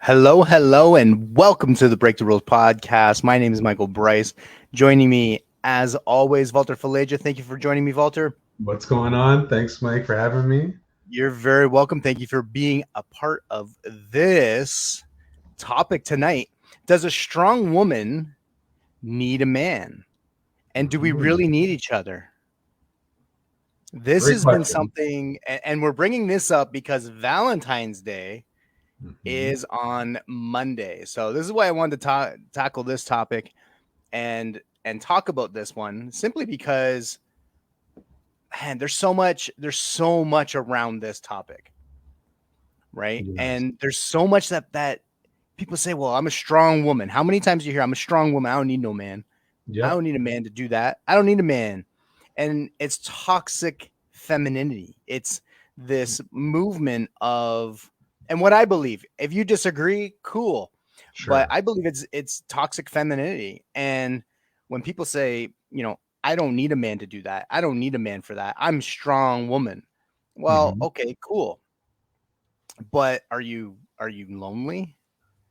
Hello, hello, and welcome to the Break the Rules podcast. My name is Michael Bryce. Joining me, as always, Walter Faleja. Thank you for joining me, Walter. What's going on? Thanks, Mike, for having me. You're very welcome. Thank you for being a part of this topic tonight. Does a strong woman need a man? And do we really need each other? This Great has been question. something, and we're bringing this up because Valentine's Day is on Monday. So this is why I wanted to tackle this topic and talk about this one, simply because, man, there's so much around this topic, right? Yes. And there's so much that people say, well, I'm a strong woman. How many times do you hear I'm a strong woman? I don't need no man. I Yep. don't need a man to do that. I don't need a man. And it's toxic femininity. It's this movement of, and what I believe, if you disagree, cool. But Sure. I believe it's toxic femininity. And when people say, I don't need a man to do that. I don't need a man for that. I'm a strong woman. Well, hmm okay, cool. But are you lonely?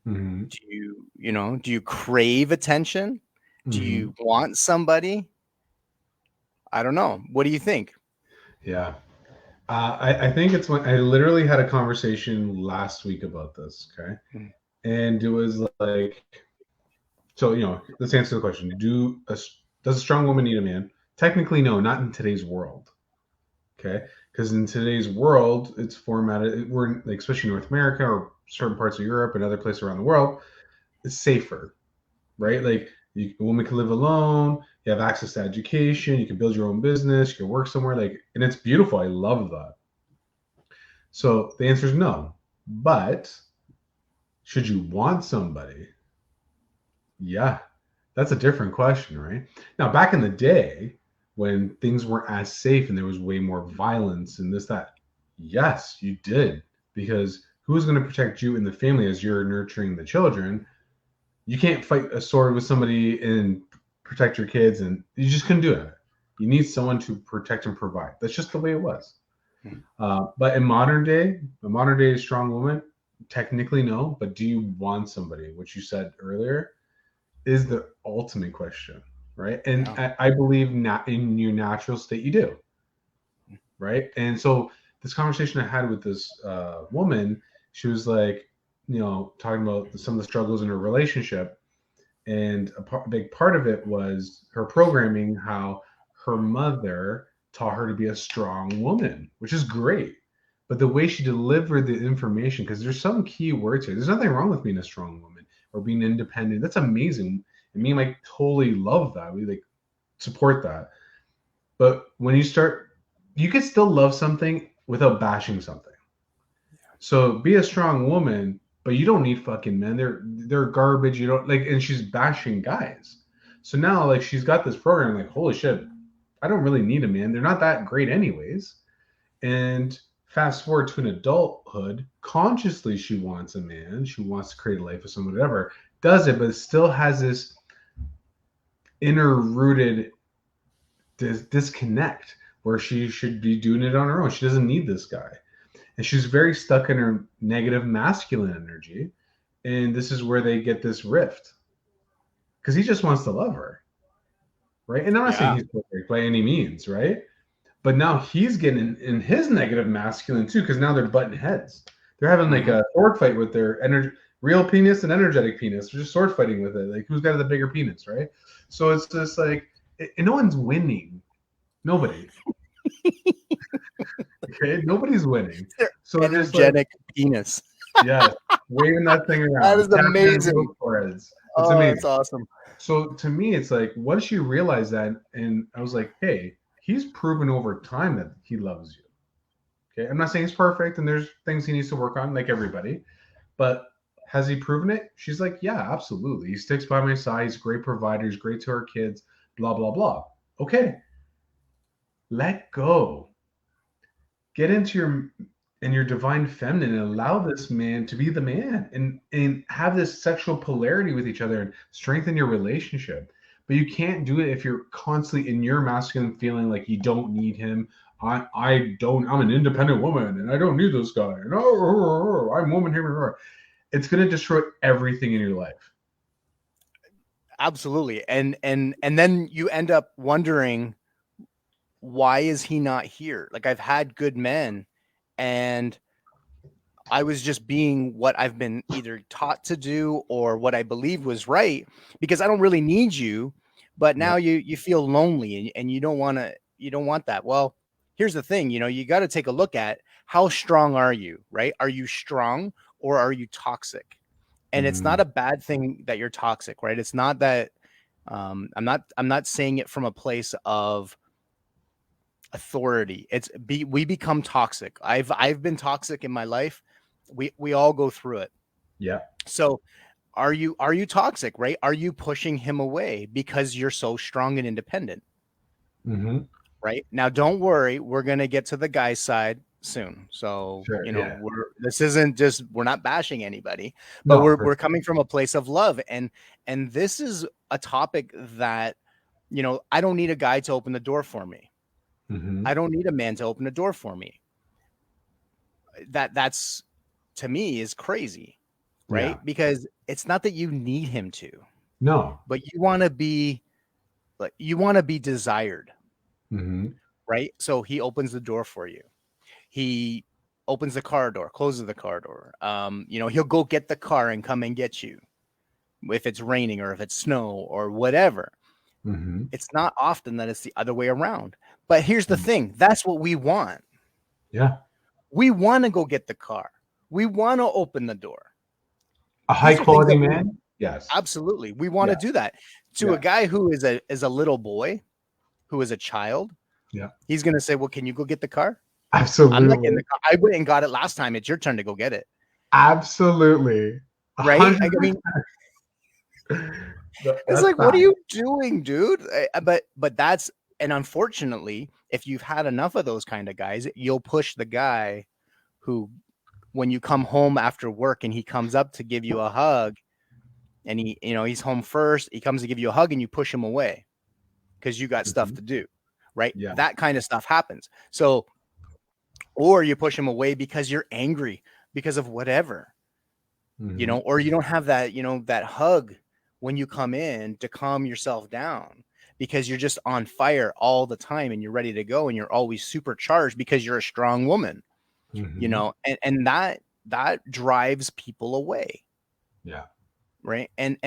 hmm Do you crave attention? Do hmm you want somebody? I don't know. What do you think? Yeah. I think it's when I literally had a conversation last week about this. Okay. Mm. And it was like, so, let's answer the question. Does a strong woman need a man? Technically, no, not in today's world. Okay. Because in today's world, it's formatted, we're like, especially North America or certain parts of Europe and other places around the world, it's safer, right? Like a woman can live alone. You have access to education. You can build your own business. You can work somewhere. And it's beautiful. I love that. So the answer is no. But should you want somebody? Yeah, that's a different question, right? Now, back in the day when things weren't as safe and there was way more violence and this, that, yes, you did. Because who's going to protect you and the family as you're nurturing the children? You can't fight a sword with somebody and protect your kids, and you just couldn't do it. You need someone to protect and provide. That's just the way it was. But in a modern day strong woman, technically no. But do you want somebody? Which you said earlier is the ultimate question, right? And Yeah. I believe not in your natural state you do, right? And so this conversation I had with this woman, she was like, talking about some of the struggles in her relationship, and a big part of it was her programming, how her mother taught her to be a strong woman, which is great. But the way she delivered the information, because there's some key words here. There's nothing wrong with being a strong woman or being independent. That's amazing. And me and Mike totally love that. We like support that. But when you can still love something without bashing something. So be a strong woman, but you don't need fucking men. They're garbage. You don't like, and she's bashing guys. So now like she's got this program, like, holy shit, I don't really need a man. They're not that great anyways. And fast forward to an adulthood, consciously she wants a man. She wants to create a life with someone, whatever. Does it, but it still has this inner rooted disconnect where she should be doing it on her own. She doesn't need this guy. And she's very stuck in her negative masculine energy. And this is where they get this rift because he just wants to love her. Right. And I'm not saying Yeah. he's perfect by any means. Right. But now he's getting in his negative masculine too, because now they're butting heads. They're having like Mhm. a sword fight with their real penis and energetic penis. They're just sword fighting with it. Like who's got the bigger penis, right? So it's just like, and no one's winning. Nobody. Okay, nobody's winning. Their So it's just like, energetic penis. yeah, waving that thing That around, is tapping on amazing. people's foreheads. It's Oh, that's amazing. awesome. So to me, it's like once you realize that, and I was like, hey, he's proven over time that he loves you. Okay, I'm not saying he's perfect, and there's things he needs to work on, like everybody. But has he proven it? She's like, yeah, absolutely. He sticks by my side. He's a great provider. He's great to our kids. Blah blah blah. Okay, let go. Get into your divine feminine and allow this man to be the man and have this sexual polarity with each other and strengthen your relationship. But you can't do it if you're constantly in your masculine feeling like you don't need him. I'm an independent woman and I don't need this guy. And I'm woman here. it's going to destroy everything in your life. Absolutely. And then you end up wondering, why is he not here? Like, I've had good men, and I was just being what I've been either taught to do or what I believe was right, because I don't really need you. But Yeah. now you feel lonely, and you don't want to, you don't want that. Well, here's the thing, you got to take a look at how strong are you, right? Are you strong, or are you toxic? And it's not Mm-hmm. a bad thing that you're toxic, right? It's not that, I'm not saying it from a place of authority. We become toxic. I've been toxic in my life. We all go through it. Yeah. So are you toxic, right? Are you pushing him away because you're so strong and independent, Mm-hmm. right? Now don't worry, we're going to get to the guy's side soon. So, Sure. Yeah. we're not bashing anybody, but No. we're coming from a place of love, and this is a topic that, I don't need a guy to open the door for me. Mm-hmm. I don't need a man to open the door for me. That's, to me, is crazy, Yeah. right? Because it's not that you need him to, No. but you want to be desired, Mm-hmm. right? So he opens the door for you. He opens the car door, closes the car door. He'll go get the car and come and get you if it's raining or if it's snow or whatever. Mm-hmm. It's not often that it's the other way around. But here's the thing, that's what we want. Yeah. We want to go get the car. We want to open the door. A high These are things quality that we man. Yes. absolutely we want to Yeah. do that to a Yeah. guy who is a little boy, who is a child. Yeah. He's going to say, "Well, can you go get the car?" I'm not getting Absolutely. the car. I went and got it last time. It's your turn to go get it. Absolutely. A Right? hundred I mean, percent. it's That's like, what are fact. you doing, dude? But that's, and unfortunately, if you've had enough of those kind of guys, you'll push the guy who, when you come home after work and he comes up to give you a hug, and he's home first, he comes to give you a hug and you push him away because you got stuff Mm-hmm. to do, right? Yeah. That kind of stuff happens. So, or you push him away because you're angry because of whatever, Mm-hmm. or you don't have that, that hug when you come in to calm yourself down, because you're just on fire all the time and you're ready to go and you're always supercharged because you're a strong woman, Mm-hmm. and that drives people away, Yeah. right? And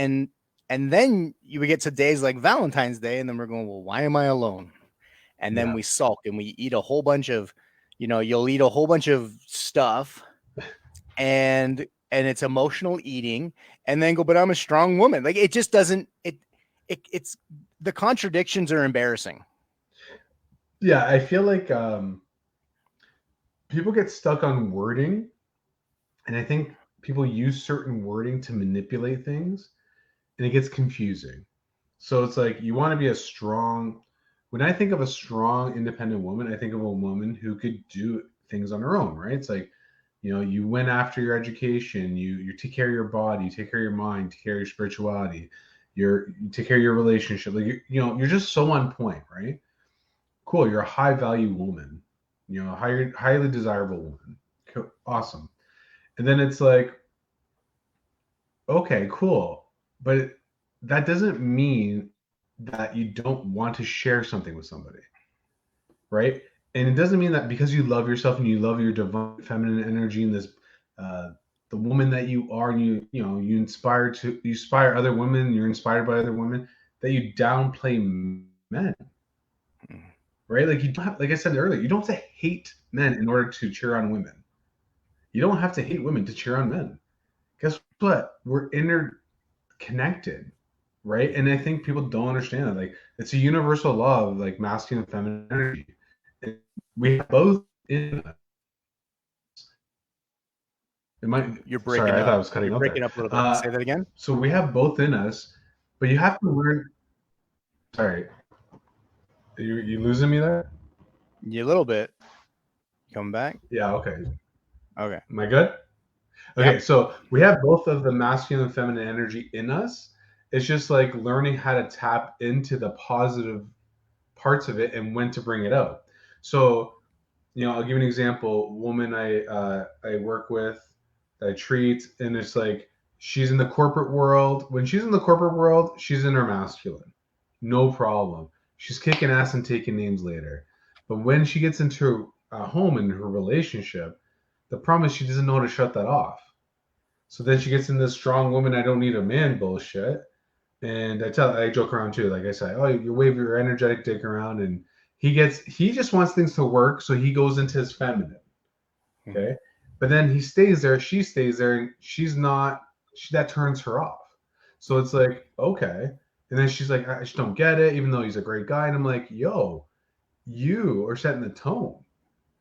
then you would get to days like Valentine's Day, and then we're going, well, why am I alone? And then Yeah. we sulk and we eat a whole bunch of, you'll eat a whole bunch of stuff, and it's emotional eating, and then go, but I'm a strong woman. Like, it just doesn't, it's the contradictions are embarrassing. Yeah. I feel like people get stuck on wording, and I think people use certain wording to manipulate things, and it gets confusing. So it's like you want to be a strong. When I think of a strong, independent woman, I think of a woman who could do things on her own, right? It's like, you went after your education, you take care of your body, you take care of your mind, take care of your spirituality, you take care of your relationship. Like, you're just so on point, right? Cool. You're a high value woman, highly desirable woman. Cool. Awesome. And then it's like, okay, cool. But that doesn't mean that you don't want to share something with somebody, right? And it doesn't mean that because you love yourself and you love your divine feminine energy and this, uh, the woman that you are, and you inspire other women, you're inspired by other women, that you downplay men, right? Like, you don't have, like I said earlier, you don't have to hate men in order to cheer on women. You don't have to hate women to cheer on men. Guess what? We're interconnected, right? And I think people don't understand that. Like, it's a universal law of like masculine and feminine energy. And we have both in us. It might. You're Sorry, breaking I thought I up. was cutting You're out there. breaking up a little bit. Say that again. So we have both in us, but you have to learn. Sorry, you losing me there? You a little bit. Come back. Yeah. Okay. Okay. Am I good? Okay. Yep. So we have both of the masculine and feminine energy in us. It's just like learning how to tap into the positive parts of it and when to bring it out. So, I'll give you an example. Woman I work with, that I treat, and it's like she's in the corporate world. When she's in the corporate world, she's in her masculine, no problem. She's kicking ass and taking names later. But when she gets into a home and her relationship, the problem is she doesn't know how to shut that off. So then she gets in this strong woman, I don't need a man bullshit. And I joke around too. Like I say, oh, you wave your energetic dick around, and he just wants things to work, so he goes into his feminine. Okay. But then he stays there, she stays there, and she's not, that turns her off. So it's like, okay. And then she's like, I just don't get it, even though he's a great guy. And I'm like, yo, you are setting the tone.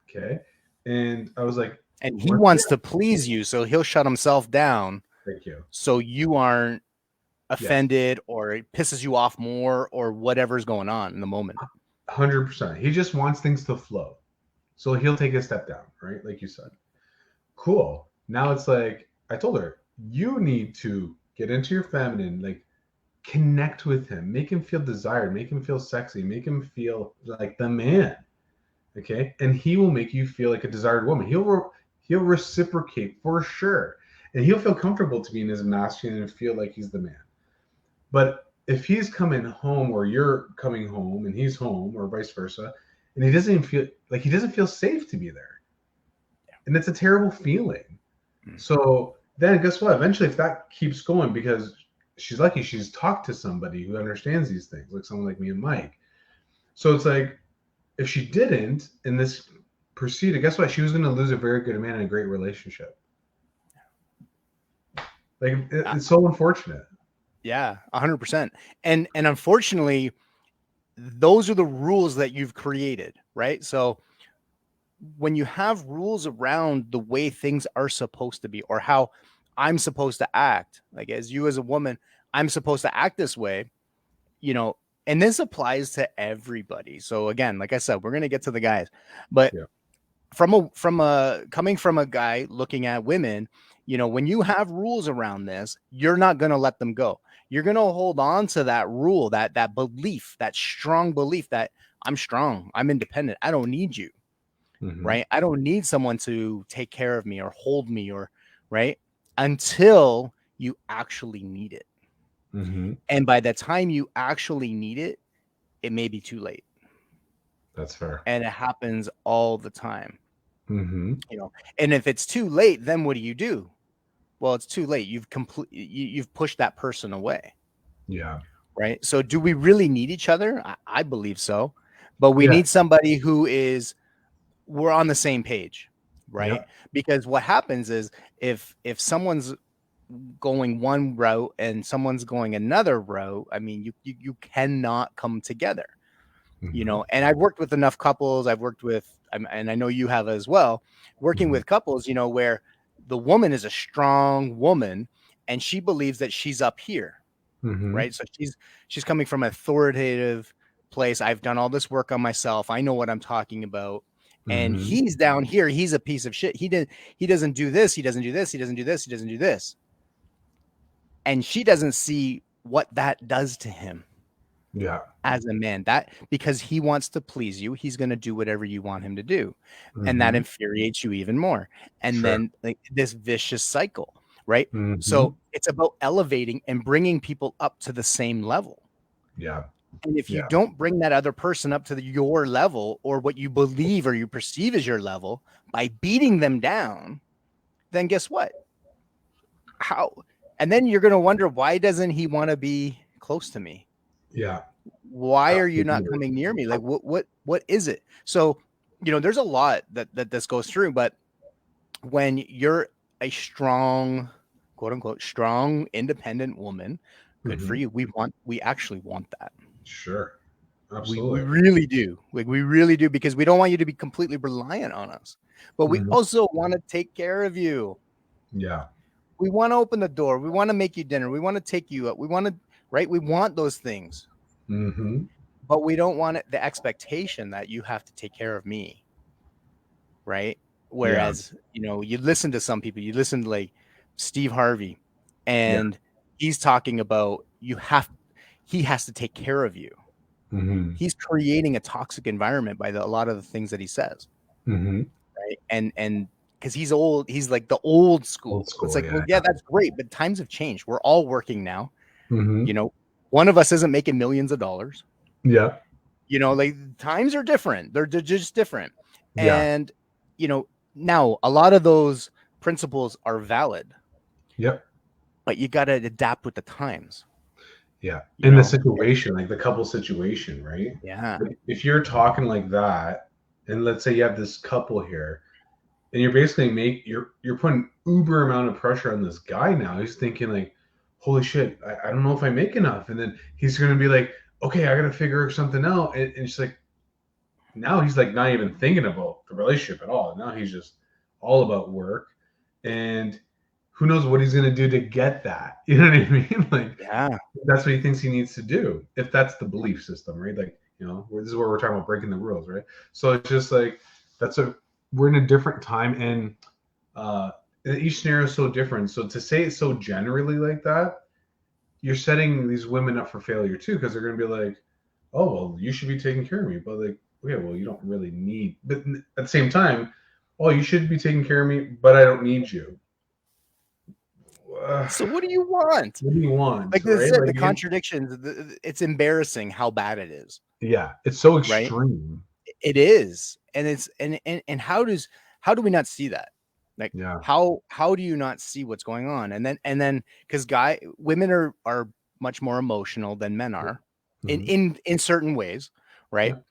Okay. And I was like, and he wants to please you, so he'll shut himself down. Thank you. So you aren't offended or it pisses you off more or whatever's going on in the moment. 100%. He just wants things to flow. So he'll take a step down, right? Like you said. Cool. Now it's like, I told her, you need to get into your feminine, like connect with him, make him feel desired, make him feel sexy, make him feel like the man. Okay. And he will make you feel like a desired woman. He'll reciprocate for sure. And he'll feel comfortable to be in his masculine and feel like he's the man. But if he's coming home or you're coming home and he's home or vice versa, and he doesn't feel safe to be there. And it's a terrible feeling. So then guess what? Eventually, if that keeps going, because she's lucky she's talked to somebody who understands these things, like someone like me and Mike. So it's like, if she didn't and this proceeded, guess what? She was going to lose a very good man in a great relationship. Like, it's so unfortunate. Yeah, 100%. And unfortunately, those are the rules that you've created, right? So when you have rules around the way things are supposed to be or how I'm supposed to act, like as you as a woman, I'm supposed to act this way, and this applies to everybody. So again, like I said, we're going to get to the guys, but from coming from a guy looking at women, when you have rules around this, you're not going to let them go. You're going to hold on to that rule, that belief, that strong belief that I'm strong, I'm independent, I don't need you. Mm-hmm. Right? I don't need someone to take care of me or hold me or right until you actually need it. Mm-hmm. And by the time you actually need it, it may be too late. That's fair. And it happens all the time. Mm-hmm. And if it's too late, then what do? Well, it's too late. You've pushed that person away. Yeah. Right. So do we really need each other? I believe so. But we need somebody who we're on the same page. Right. Yeah. Because what happens is if someone's going one route and someone's going another route, I mean, you cannot come together. Mm-hmm. And I've worked with enough couples. I've worked with, and I know you have as well, working mm-hmm. with couples, where the woman is a strong woman and she believes that she's up here. Mm-hmm. Right. So she's coming from an authoritative place. I've done all this work on myself. I know what I'm talking about. Mm-hmm. And he's down here. He's a piece of shit. He doesn't do this. He doesn't do this. He doesn't do this. He doesn't do this. And she doesn't see what that does to him. Yeah. As a man, that because he wants to please you, he's going to do whatever you want him to do. Mm-hmm. And that infuriates you even more. And then like this vicious cycle, right? Mm-hmm. So it's about elevating and bringing people up to the same level. Yeah. And if you don't bring that other person up to your level or what you believe or you perceive as your level by beating them down, then guess what? And then you're going to wonder, why doesn't he want to be close to me? Yeah. Why are you not coming near me? Like what is it? So, there's a lot that this goes through, but when you're a strong, quote unquote, strong, independent woman, good mm-hmm. for you. We actually want that. Sure. Absolutely. We really do. Like we really do, because we don't want you to be completely reliant on us, but we mm-hmm. also want to take care of you. Yeah. We want to open the door. We want to make you dinner. We want to take you up. We want to, right? We want those things. Mm-hmm. But we don't want the expectation that you have to take care of me. Right. Whereas, you listen to some people, you listen to like Steve Harvey, and he's talking about he has to take care of you. Mm-hmm. He's creating a toxic environment by a lot of the things that he says. Mm-hmm. Right. And because he's old. He's like the old school. Old It's school, like, yeah. well, yeah, that's great, but times have changed. We're all working now. Mm-hmm. You know, one of us isn't making millions of dollars. Yeah. You know, like times are different. They're just different. Yeah. And, you know, now a lot of those principles are valid, Yep. but you got to adapt with the times. Yeah. You In the know, situation, like the couple situation, right? yeah. Like, if you're talking like that, and let's say you have this couple here, and you're basically you're putting uber amount of pressure on this guy now. He's thinking like, holy shit, I don't know if I make enough. And then he's gonna be like, okay, I gotta figure something out. And it's like now he's like not even thinking about the relationship at all. Now he's just all about work. And who knows what he's gonna do to get that. You know what I mean? Like Yeah. that's what he thinks he needs to do. If that's the belief system, right? Like, this is where we're talking about breaking the rules, right? So it's just like we're in a different time, and uh, each scenario is so different. So to say it so generally like that, you're setting these women up for failure too, because they're going to be like, "Oh, well, you should be taking care of me," but like, okay, well, you don't really need. But at the same time, oh, you should be taking care of me, but I don't need you. So what do you want? What do you want, Like I right? said, Like, the contradictions, it's embarrassing how bad it is, yeah, it's so right? extreme. It is. And it's and how do we not see that? Like Yeah. how do you not see what's going on? And then because women are much more emotional than men are Mm-hmm. in certain ways, right? Yeah.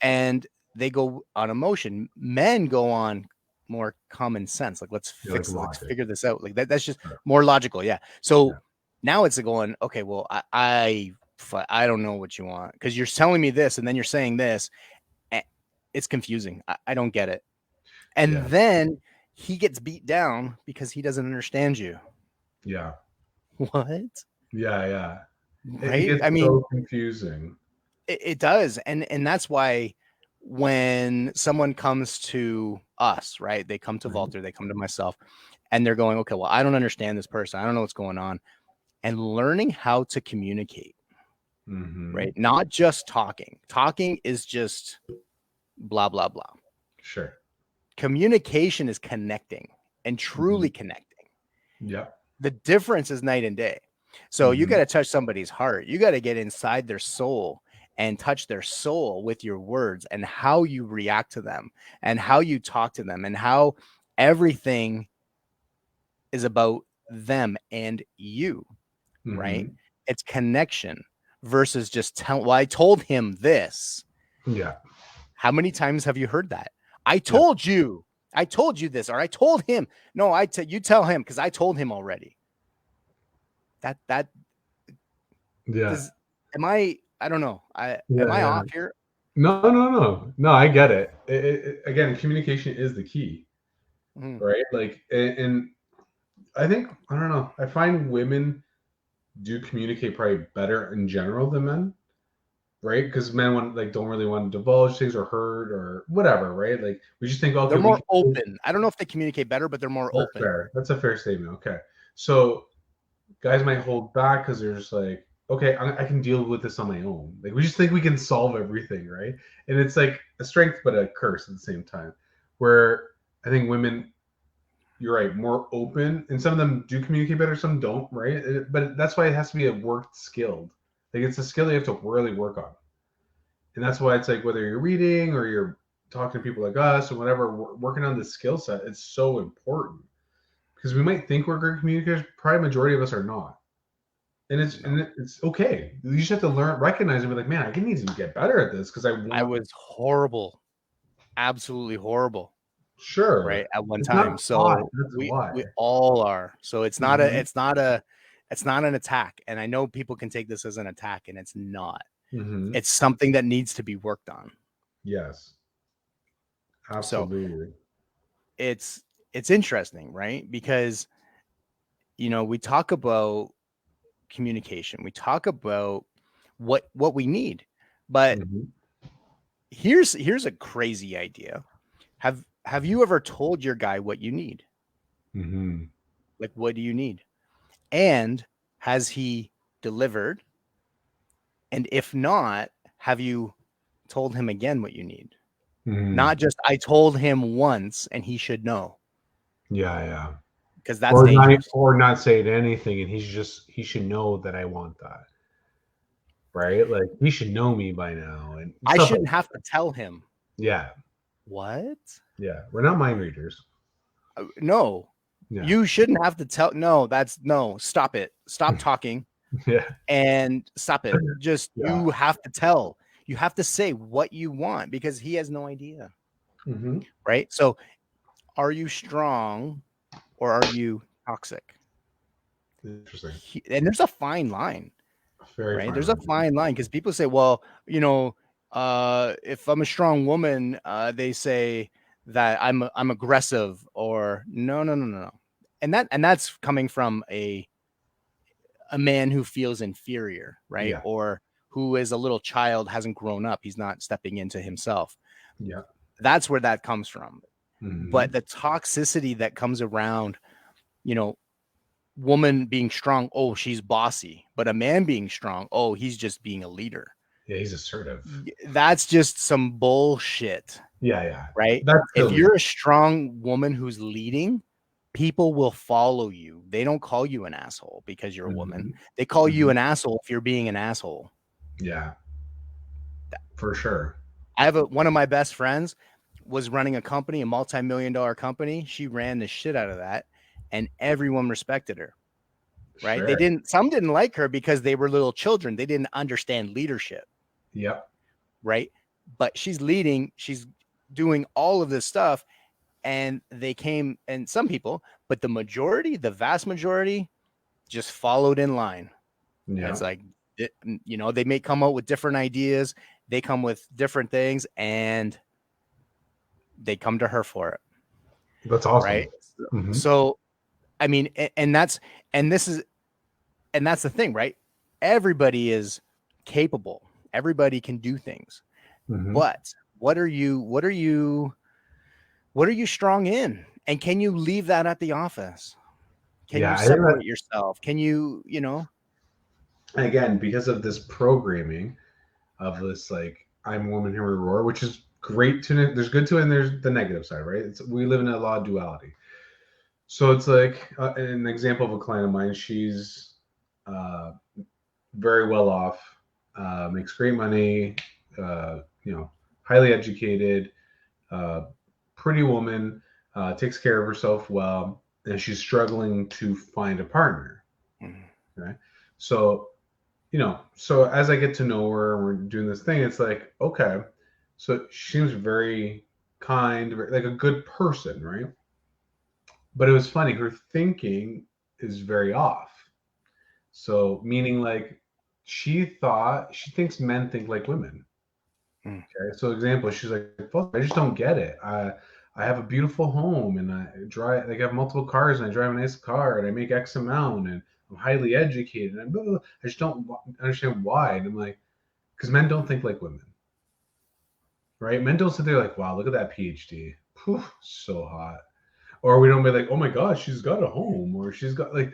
And they go on emotion. Men go on more common sense. Like let's Yeah, like fix it, let's logic. figure this out. Like that's just Sure. more logical. Yeah. So Yeah. now it's going, okay, well, I don't know what you want because you're telling me this and then you're saying this. It's confusing. I don't get it. And Yeah. then he gets beat down because he doesn't understand you. Yeah. What? Yeah. Yeah. It Right? gets I mean, so confusing. it does. And that's why when someone comes to us, right? They come to Right. Walter, they come to myself, and they're going, okay, well, I don't understand this person. I don't know what's going on. And learning how to communicate, Mm-hmm. right? Not just talking. Talking is just blah, blah, blah. Sure. Communication is connecting and Mm-hmm. truly connecting. Yeah. The difference is night and day. So you Mm-hmm. got to touch somebody's heart. You got to get inside their soul and touch their soul with your words and how you react to them and how you talk to them and how everything is about them and you, right? Mm-hmm. It's connection versus just well, I told him this. Yeah. How many times have you heard that? I Yeah. told you. I told you this, or I told him. No, you tell him because I told him already. That Yeah. does. I don't know. Am Yeah. I Yeah. off here? No. No. No. No. I get it. Again, communication is the key, Mm. right? Like, and I think I don't know. I find women do communicate probably better in general than men, right? Because men don't really want to divulge things or hurt or whatever, right? Like we just think, okay, They're we more can. open. I don't know if they communicate better, but they're more That's open. fair. That's a fair statement. Okay, so guys might hold back because they're just like, okay, I can deal with this on my own. Like we just think we can solve everything, right? And it's like a strength but a curse at the same time. Where I think women, you're right, more open, and some of them do communicate better, some don't, right? But that's why it has to be a worked skilled. Like it's a skill you have to really work on, and that's why it's like whether you're reading or you're talking to people like us or whatever, working on the skill set, it's so important because we might think we're great communicators, probably majority of us are not. No, It's okay. You just have to learn, recognize, and be like, man, I can need to get better at this because I I want. was horrible, absolutely horrible, right Sure, at one it's not time. taught. So That's we why. all are. So Mm-hmm. it's not an attack. And I know people can take this as an attack, and it's not. Mm-hmm. It's something that needs to be worked on. Yes, So absolutely. it's interesting, right? Because we talk about communication, we talk about what we need, but Mm-hmm. here's a crazy idea. Have you ever told your guy what you need? Mm-hmm. Like, what do you need? And has he delivered? And if not, have you told him again what you need? Mm-hmm. Not just I told him once and he should know. Yeah. because that's dangerous. Or not saying anything, and he should know that I want that, right? Like he should know me by now and I stuff like shouldn't have to tell him. yeah, What? yeah. We're not mind readers. No, Yeah, you shouldn't have to tell. No, that's no. Stop it. Stop talking yeah, and stop it. Just yeah. you have to tell. You have to say what you want because he has no idea, Mm-hmm. right? So, are you strong or are you toxic? Interesting. And there's a fine line, Very right? fine There's a line. fine line because people say, well, if I'm a strong woman, they say that I'm aggressive or no. And that's coming from a man who feels inferior, right? Yeah, Or who is a little child, hasn't grown up, he's not stepping into himself. yeah. That's where that comes from. Mm-hmm. But the toxicity that comes around, you know, woman being strong, oh, she's bossy, but a man being strong, oh, he's just being a leader. Yeah, he's assertive. That's just some bullshit, Yeah. right? That's If silly. you're a strong woman who's leading, people will follow you. They don't call you an asshole because you're a woman. Mm-hmm. They call you Mm-hmm. an asshole if you're being an asshole. Yeah, for sure. I have one of my best friends was running a company, a multi-million-dollar company. She ran the shit out of that, and everyone respected her. Right? Sure. Some didn't like her because they were little children. They didn't understand leadership. Yep. Right? But she's leading, she's doing all of this stuff, and some people, but the vast majority, just followed in line. And Yeah. it's like, they may come out with different ideas, they come with different things, and they come to her for it. That's awesome. Right? Mm-hmm. So, I mean, and that's the thing, right? Everybody is capable. Everybody can do things. Mm-hmm. But what are you strong in? And can you leave that at the office? Can Yeah, you I think that separate yourself? Can you, again, because of this programming of this, like, I'm a woman, here we roar, which is great to there's good to it and there's the negative side, right? We live in a lot of duality. So it's like an example of a client of mine. She's uh, very well off, makes great money, highly educated, uh, pretty woman, takes care of herself well, and she's struggling to find a partner. Right. So, so as I get to know her and we're doing this thing, it's like, okay, so she seems very kind, like a good person, right? But it was funny, her thinking is very off. So, meaning like she thinks men think like women. Okay. So, example, she's like, fuck, I just don't get it. I have a beautiful home and I drive, like, I have multiple cars and I drive a nice car and I make X amount and I'm highly educated and blah, blah, blah. I just don't understand why. And I'm like, because men don't think like women, right? Men don't sit there like, wow, look at that PhD. Whew, so hot. Or we don't be like, oh my gosh, she's got a home, or she's got, like,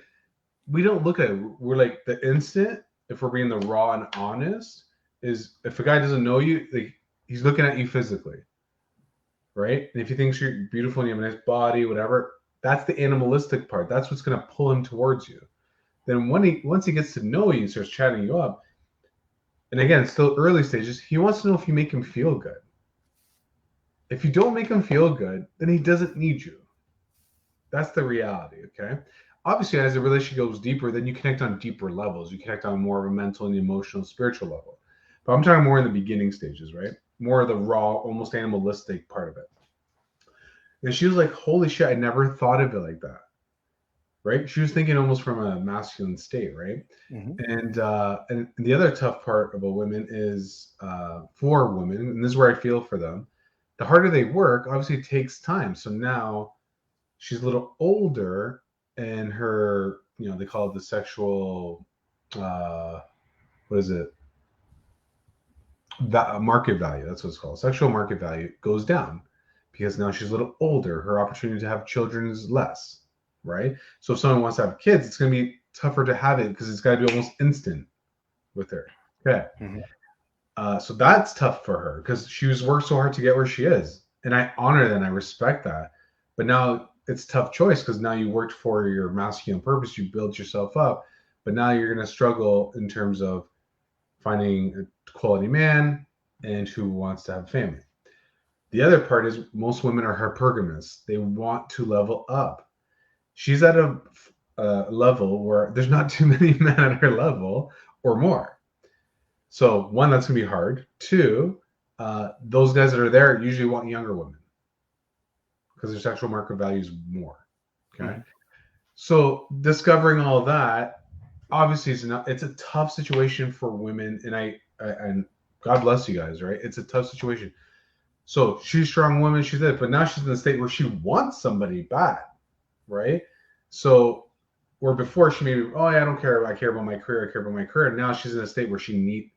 we don't look at it. We're like, the instant, if we're being the raw and honest, is if a guy doesn't know you, like, he's looking at you physically, right? And if he thinks you're beautiful and you have a nice body, whatever, that's the animalistic part. That's what's going to pull him towards you. Then once he gets to know you, starts chatting you up, and again, still early stages, he wants to know if you make him feel good. If you don't make him feel good, then he doesn't need you. That's the reality, okay? Obviously, as the relationship goes deeper, then you connect on deeper levels. You connect on more of a mental and emotional, spiritual level. But I'm talking more in the beginning stages, right? More of the raw, almost animalistic part of it. And she was like, holy shit, I never thought of it like that, right? She was thinking almost from a masculine state, right? And the other tough part about women is for women, and this is where I feel for them, the harder they work, obviously it takes time. So now she's a little older, and her, they call it the sexual, what is it? Market value. That's what it's called. Sexual market value goes down because now she's a little older. Her opportunity to have children is less, right? So if someone wants to have kids, it's going to be tougher to have it because it's got to be almost instant with her. Okay. So that's tough for her because she was worked so hard to get where she is. And I honor that and I respect that. But now it's a tough choice because now you worked for your masculine purpose, you built yourself up, but now you're going to struggle in terms of finding a quality man and who wants to have a family. The other part is most women are hypergamous. They want to level up. She's at a level where there's not too many men at her level or more. So one, that's gonna be hard. Two, those guys that are there usually want younger women because their sexual market value is more. Okay. Mm-hmm. So discovering all that, obviously it's a tough situation for women, and God bless you guys, right? It's a tough situation. So she's a strong woman, she's it, but now she's in a state where she wants somebody bad, right? So where before she maybe, oh yeah, I don't care, I care about my career, I care about my career. And now she's in a state where she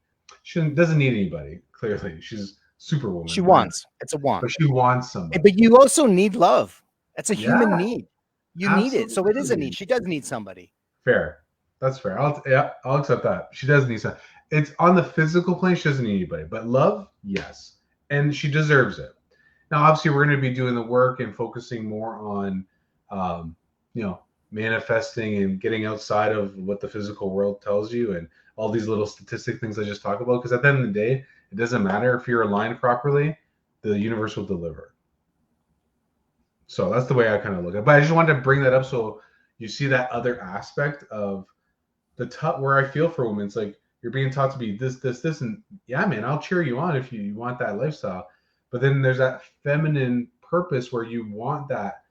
doesn't need anybody, clearly. She's superwoman. She wants. It's a want. But she wants somebody. But you also need love. That's a human need. You absolutely need it. So it is a need. She does need somebody. Fair. That's fair. I'll accept that. She does need somebody. It's on the physical plane, she doesn't need anybody. But love, yes. And she deserves it. Now, obviously, we're going to be doing the work and focusing more on, manifesting and getting outside of what the physical world tells you and all these little statistic things I just talked about. Because at the end of the day, it doesn't matter if you're aligned properly, the universe will deliver. So that's the way I kind of look at it. But I just wanted to bring that up so you see that other aspect of where I feel for women. It's like you're being taught to be this, and yeah, man, I'll cheer you on if you want that lifestyle. But then there's that feminine purpose where you want that.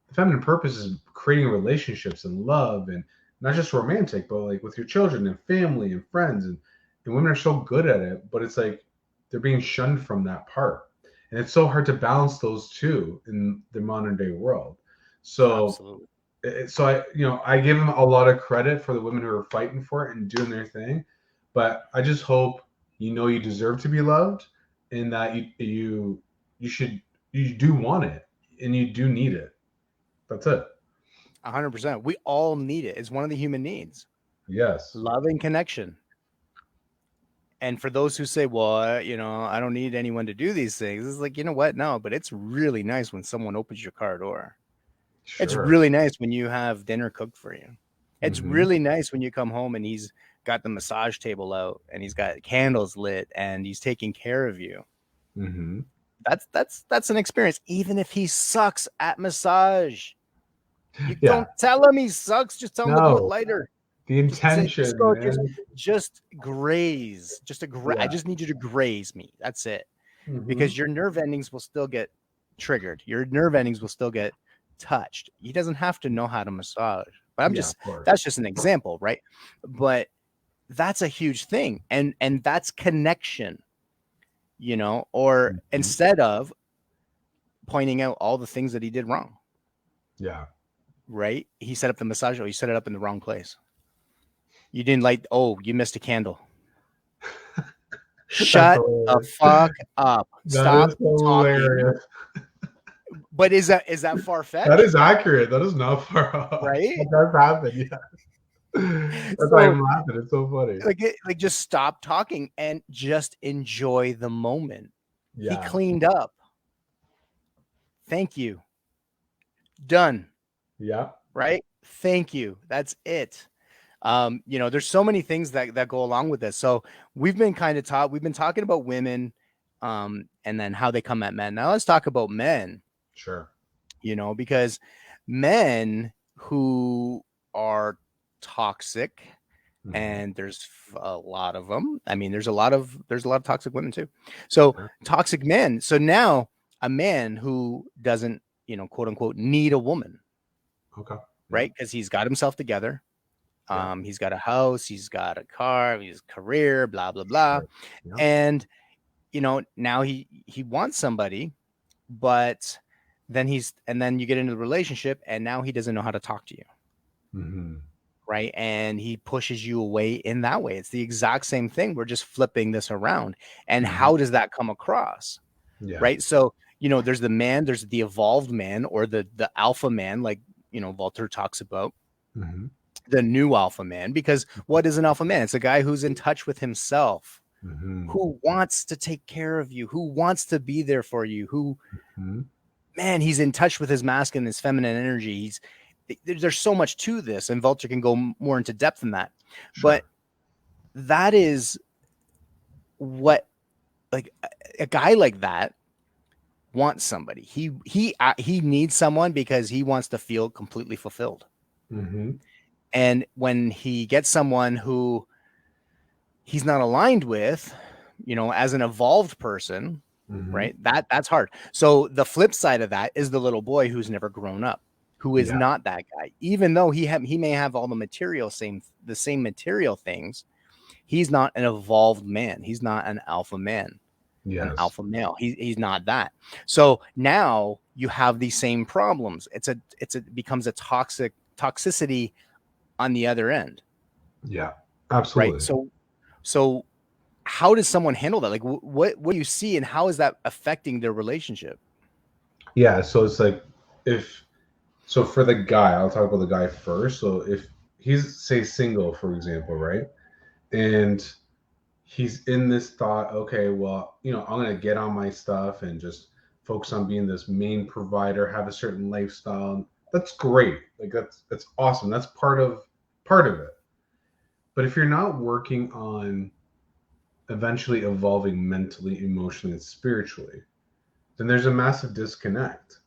The feminine purpose is creating relationships and love, and not just romantic, but like with your children and family and friends. And women are so good at it, but it's like they're being shunned from that part. And it's so hard to balance those two in the modern day world. So, absolutely. I give them a lot of credit for the women who are fighting for it and doing their thing. But I just hope you deserve to be loved, and that you do want it, and you do need it. That's it. 100%. We all need it. It's one of the human needs. Yes. Love and connection. And for those who say, well, I don't need anyone to do these things. It's like, you know what? No, but it's really nice when someone opens your car door. Sure. It's really nice when you have dinner cooked for you. It's really nice when you come home and he's got the massage table out and he's got candles lit and he's taking care of you. Mm-hmm. That's an experience. Even if he sucks at massage, you don't tell him he sucks. Just tell him to do it lighter. The intention, just graze. I just need you to graze me. That's it. Mm-hmm. Because your nerve endings will still get triggered. Your nerve endings will still get touched. He doesn't have to know how to massage. But that's just an example, right? But that's a huge thing. And that's connection. Or instead of pointing out all the things that he did wrong. Yeah. Right? He set up the massage, or you set it up in the wrong place. You didn't you missed a candle. Shut the fuck up. Stop talking. But is that far-fetched? That is accurate. That is not far off. Right? That does happen, yeah. That's why I'm laughing. It's so funny. Like just stop talking and just enjoy the moment. Yeah. He cleaned up. Thank you. Done. Yeah. Right? Thank you. That's it. There's so many things that go along with this. So we've been talking about women, and then how they come at men. Now let's talk about men. Sure. Because men who are toxic, and there's a lot of them. I mean, there's a lot of toxic women too. So toxic men. So now a man who doesn't, quote unquote, need a woman. Okay. Right. Because he's got himself together. He's got a house, he's got a car, his career, blah, blah, blah. Yeah. And, now he wants somebody, but then you get into the relationship and now he doesn't know how to talk to you. Mm-hmm. Right. And he pushes you away in that way. It's the exact same thing. We're just flipping this around. And how does that come across? Yeah. Right. So, there's the man, there's the evolved man, or the alpha man, like, Walter talks about. Mm-hmm. The new alpha man, because what is an alpha man? It's a guy who's in touch with himself, who wants to take care of you, who wants to be there for you, who man, he's in touch with his masculine, his feminine energy. There's so much to this, and Vulture can go more into depth than that. Sure. But that is what, like, a guy like that wants somebody. He needs someone because he wants to feel completely fulfilled. Mm-hmm. And when he gets someone who he's not aligned with, as an evolved person, Mm-hmm. right? That's hard. So the flip side of that is the little boy who's never grown up, who is Yeah. not that guy. Even though he may have all the same material things, he's not an evolved man. He's not an alpha man, an Yes. alpha male. He's not that. So now you have these same problems. It becomes a toxicity on the other end, Yeah. right? Absolutely. So how does someone handle that? Like, what do you see, and how is that affecting their relationship? Yeah. So it's like, if so for the guy, I'll talk about the guy first. So if he's, say, single, for example, right? And he's in this thought, okay, well, I'm going to get on my stuff and just focus on being this main provider, have a certain lifestyle. That's great. Like, that's awesome. That's part of it. But if you're not working on eventually evolving mentally, emotionally, and spiritually, then there's a massive disconnect.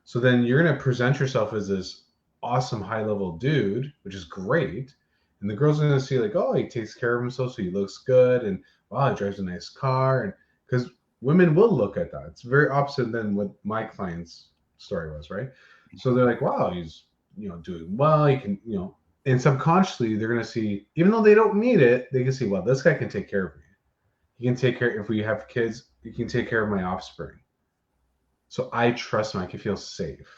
So then you're going to present yourself as this awesome high level dude, which is great. And the girl's going to see, like, oh, he takes care of himself, so he looks good. And wow, he drives a nice car. And because women will look at that. It's very opposite than what my client's story was, right? So they're like, wow, he's, doing well. He can, and subconsciously they're going to see, even though they don't need it, they can see, well, this guy can take care of me. He can take care, if we have kids, he can take care of my offspring. So I trust him. I can feel safe.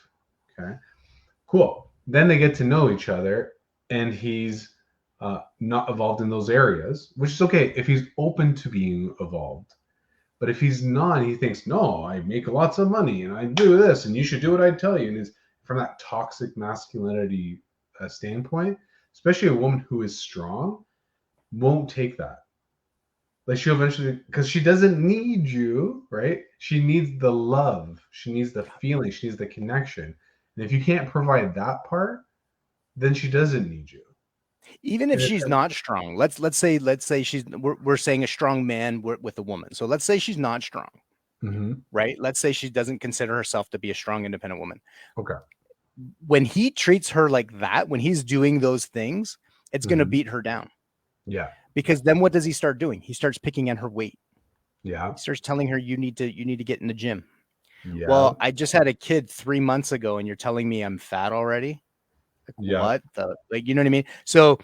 Okay. Cool. Then they get to know each other, and he's not evolved in those areas, which is okay if he's open to being evolved. But if he's not, he thinks, no, I make lots of money and I do this, and you should do what I tell you. And it's from that toxic masculinity standpoint, especially a woman who is strong won't take that. Like, she'll eventually, because she doesn't need you, right? She needs the love, she needs the feeling, she needs the connection. And if you can't provide that part, then she doesn't need you. Even if And she's not strong, let's say we're saying a strong man with a woman. So let's say she's not strong, Mhm. right? Let's say she doesn't consider herself to be a strong, independent woman. Okay. When he treats her like that, when he's doing those things, it's going to Mhm. beat her down. Yeah. Because then what does he start doing? He starts picking at her weight. Yeah. He starts telling her, you need to get in the gym. Yeah. Well, I just had a kid 3 months ago, and you're telling me I'm fat already? Like, Yeah. what the, like, you know what I mean? So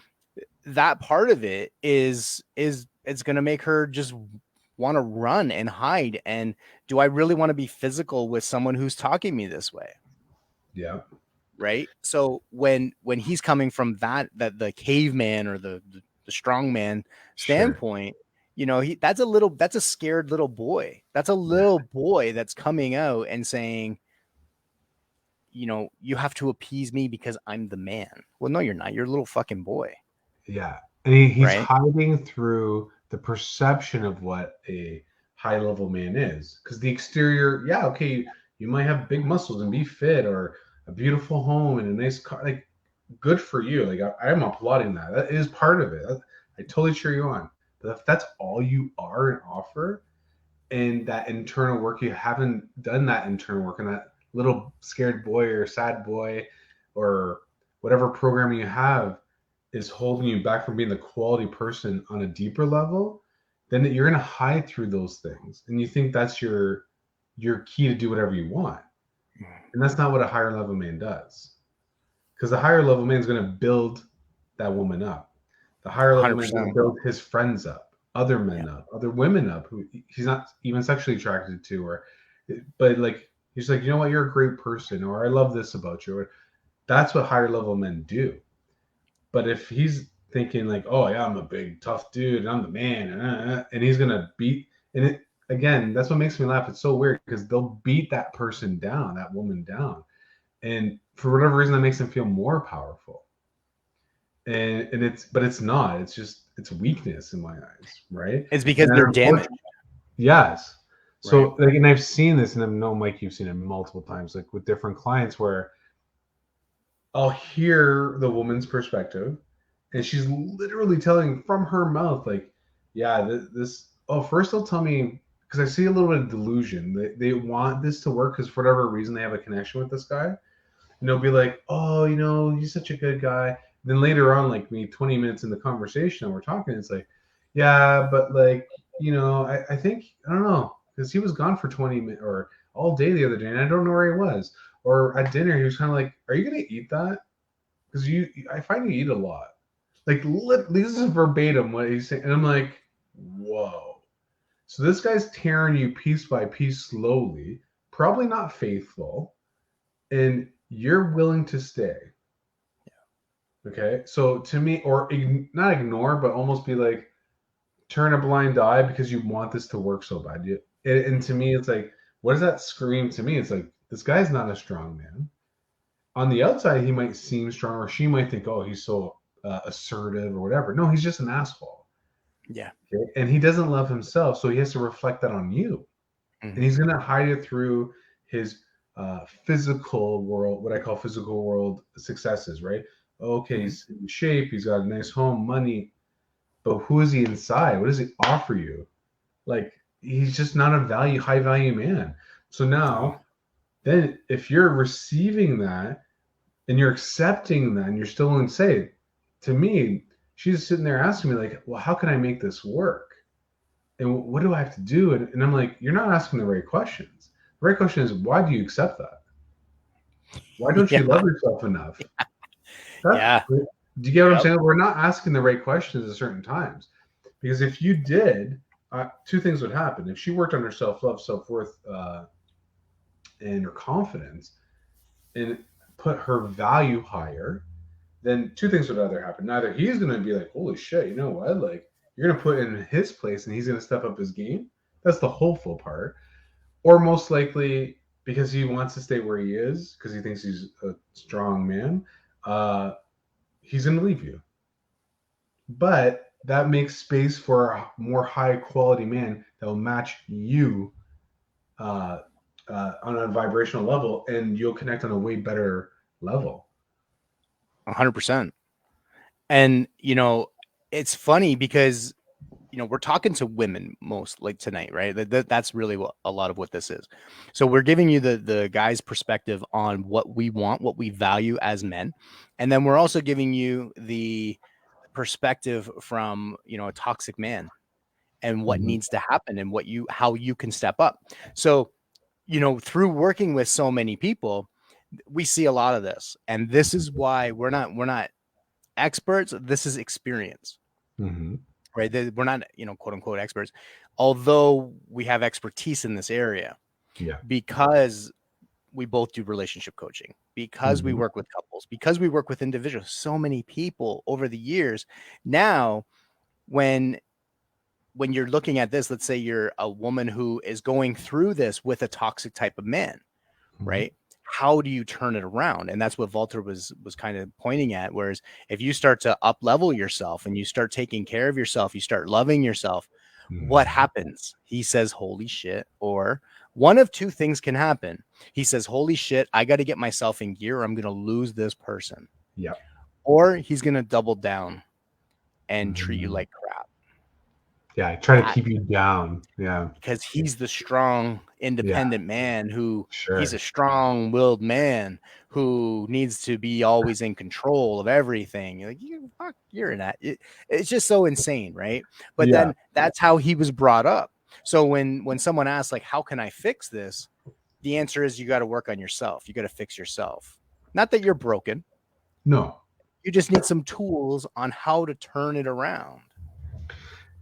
that part of it is it's going to make her just want to run and hide. And do I really want to be physical with someone who's talking me this way? Yeah. Right. So when he's coming from that the caveman or the strong man Sure. standpoint, that's a scared little boy. That's a Yeah. little boy that's coming out and saying, you have to appease me because I'm the man. Well, no, you're not. You're a little fucking boy. Yeah. And he's Right. hiding through the perception of what a high level man is. Because the exterior, yeah, okay, you might have big muscles and be fit, or a beautiful home and a nice car. Like, good for you. Like, I'm applauding that. That is part of it. I totally cheer you on. But if that's all you are and offer, and that internal work, you haven't done that internal work, and that little scared boy or sad boy or whatever programming you have is holding you back from being the quality person on a deeper level, then you're going to hide through those things, and you think that's your key to do whatever you want. And that's not what a higher level man does. Because the higher level man is going to build that woman up. The higher level man is going to 100%. build his friends up, other Yeah. men up, other women up who he's not even sexually attracted to, or but like, he's like, you know what, you're a great person, or I love this about you. Or that's what higher level men do. But if he's thinking like, oh yeah, I'm a big tough dude and I'm the man, and he's gonna beat, and it, again, that's what makes me laugh. It's so weird because they'll beat that person down, that woman down, and for whatever reason that makes them feel more powerful. And it's not. It's just, it's weakness in my eyes, right? It's because And they're damaged. yes. So like, and I've seen this, and I know, Mike, you've seen it multiple times, like with different clients, where I'll hear the woman's perspective, and she's literally telling from her mouth, like, yeah, this. Oh, first they'll tell me, because I see a little bit of delusion. They want this to work because for whatever reason they have a connection with this guy, and they'll be like, oh, he's such a good guy. Then later on, like me, 20 minutes in the conversation, and we're talking, it's like, yeah, but like, I think, I don't know, because he was gone for 20 minutes or all day the other day, and I don't know where he was. Or at dinner, he was kind of like, are you going to eat that? Because I find you eat a lot. Like, this is verbatim what he's saying. And I'm like, whoa. So this guy's tearing you piece by piece slowly, probably not faithful, and you're willing to stay. Okay. So to me, or not ignore, but almost be like, turn a blind eye because you want this to work so bad. And to me, it's like, what does that scream to me? It's like, this guy's not a strong man. On the outside, he might seem strong, or she might think, oh, he's so assertive or whatever. No, he's just an asshole. Yeah. Okay? And he doesn't love himself, so he has to reflect that on you. And he's going to hide it through his physical world, what I call physical world successes, right? Okay, he's in shape, he's got a nice home, money, but who is he inside? What does he offer you? Like, he's just not a high value man. So now, then if you're receiving that and you're accepting that and you're still willing to say, to me, she's sitting there asking me, like, well, how can I make this work? And what do I have to do? And I'm like, you're not asking the right questions. The right question is, why do you accept that? Why don't you love yourself enough? Yeah. Do you get what I'm saying? We're not asking the right questions at certain times. Because if you did, two things would happen. If she worked on her self-love, self-worth, and her confidence, and put her value higher, then two things would either happen. Either he's going to be like, holy shit, you know what? Like, you're going to put in his place and he's going to step up his game. That's the hopeful part. Or most likely, because he wants to stay where he is, because he thinks he's a strong man, he's going to leave you. But that makes space for a more high quality man that will match you on a vibrational level, and you'll connect on a way better level. 100%. And, it's funny because, we're talking to women most like tonight, right? That's really what a lot of what this is. So we're giving you the guy's perspective on what we want, what we value as men. And then we're also giving you the perspective from, a toxic man and what needs to happen and how you can step up. So, through working with so many people, we see a lot of this. And this is why we're not experts. This is experience. Right. We're not, quote unquote experts, although we have expertise in this area. Yeah. Because we both do relationship coaching, because we work with couples, because we work with individuals, so many people over the years. Now, when you're looking at this, let's say you're a woman who is going through this with a toxic type of man, right? How do you turn it around? And that's what Walter was kind of pointing at. Whereas if you start to up level yourself and you start taking care of yourself, you start loving yourself, what happens? He says, holy shit. Or one of two things can happen. He says, holy shit, I got to get myself in gear, or I'm going to lose this person. Yeah. Or he's going to double down and treat you like crap. Yeah, I try to keep you down. Yeah. Because he's the strong, independent man who he's a strong-willed man who needs to be always in control of everything. You're like, you're in that. It's just so insane, right? But then that's how he was brought up. So when someone asks, like, how can I fix this? The answer is you got to work on yourself. You got to fix yourself. Not that you're broken. No. You just need some tools on how to turn it around.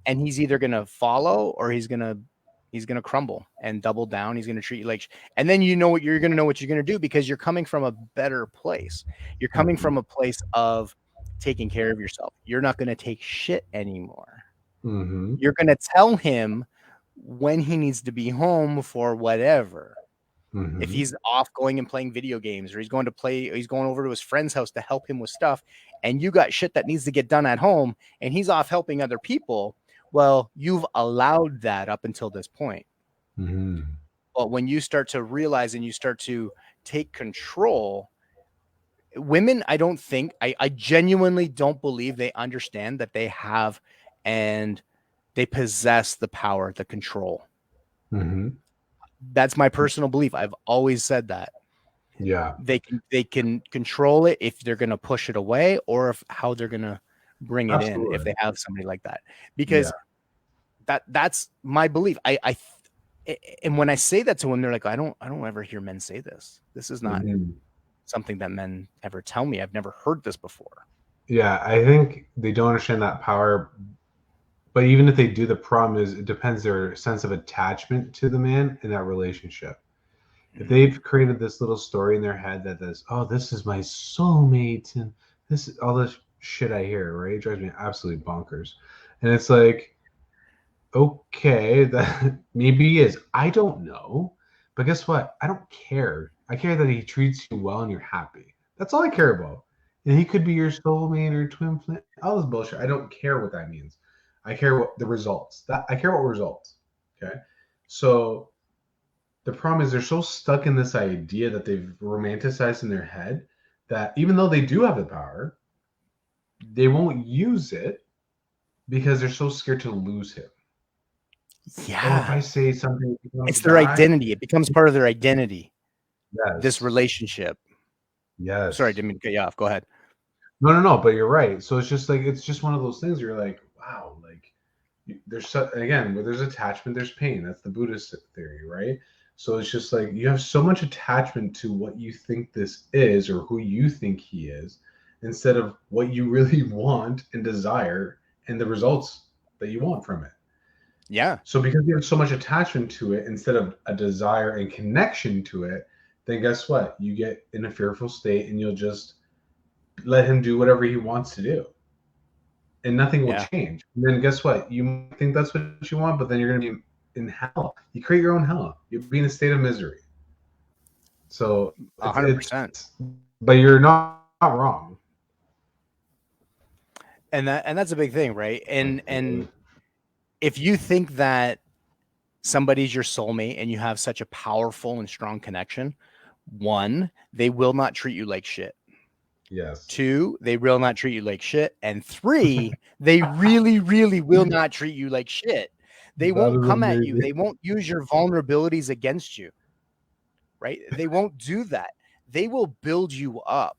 And he's either going to follow or he's going to crumble and double down. He's going to treat you like, and then you're going to know what you're going to do because you're coming from a better place. You're coming from a place of taking care of yourself. You're not going to take shit anymore. You're going to tell him when he needs to be home for whatever. If he's off going and playing video games, or he's going over to his friend's house to help him with stuff, and you got shit that needs to get done at home, and he's off helping other people. Well, you've allowed that up until this point. Mm-hmm. But when you start to realize and you start to take control, women, I genuinely don't believe they understand that they have and they possess the power, the control. Mm-hmm. That's my personal belief. I've always said that. Yeah, They can control it if they're going to push it away or if how they're going to bring it in if absolutely. they have somebody like that. Yeah. Because that's my belief. And when I say that to women, they're like, I don't ever hear men say this. This is not Mm-hmm. something that men ever tell me. I've never heard this before. Yeah, I think they don't understand that power. But even if they do, the problem is it depends their sense of attachment to the man in that relationship. If Mm-hmm. they've created this little story in their head that this, oh, this is my soulmate, and this is all this shit I hear, right? It drives me absolutely bonkers. And it's like, okay, that maybe he is. I don't know. But guess what? I don't care. I care that he treats you well and you're happy. That's all I care about. And he could be your soulmate or twin flame, all this bullshit. I don't care what that means. I care what the results. That I care about results. Okay. So the problem is they're so stuck in this idea that they've romanticized in their head that even though they do have the power, they won't use it because they're so scared to lose him. Oh, if Yeah. I say something, he comes It's their back. identity. It becomes part of their identity, this Yes. relationship. Sorry, I Yes. didn't mean to cut you off. Go ahead. No, no, no. But you're right. So it's just like it's just one of those things. Where you're like, wow, like there's again where there's attachment, there's pain. That's the Buddhist theory, right? So it's just like you have so much attachment to what you think this is or who you think he is, instead of what you really want and desire and the results that you want from it. Yeah. So because you have so much attachment to it instead of a desire and connection to it, then guess what? You get in a fearful state and you'll just let him do whatever he wants to do. And nothing will Yeah. change. And then guess what? You might think that's what you want, but then you're gonna be in hell. You create your own hell. You'll be in a state of misery. So it's 100%. but you're not wrong. And that's a big thing, right? And Absolutely. if you think that somebody's your soulmate and you have such a powerful and strong connection, one, they will not treat you like shit. Yes. Two, they will not treat you like shit. And three, they really, really will not treat you like shit. They That won't is come at you. amazing. They won't use your vulnerabilities against you, right? They won't do that. They will build you up.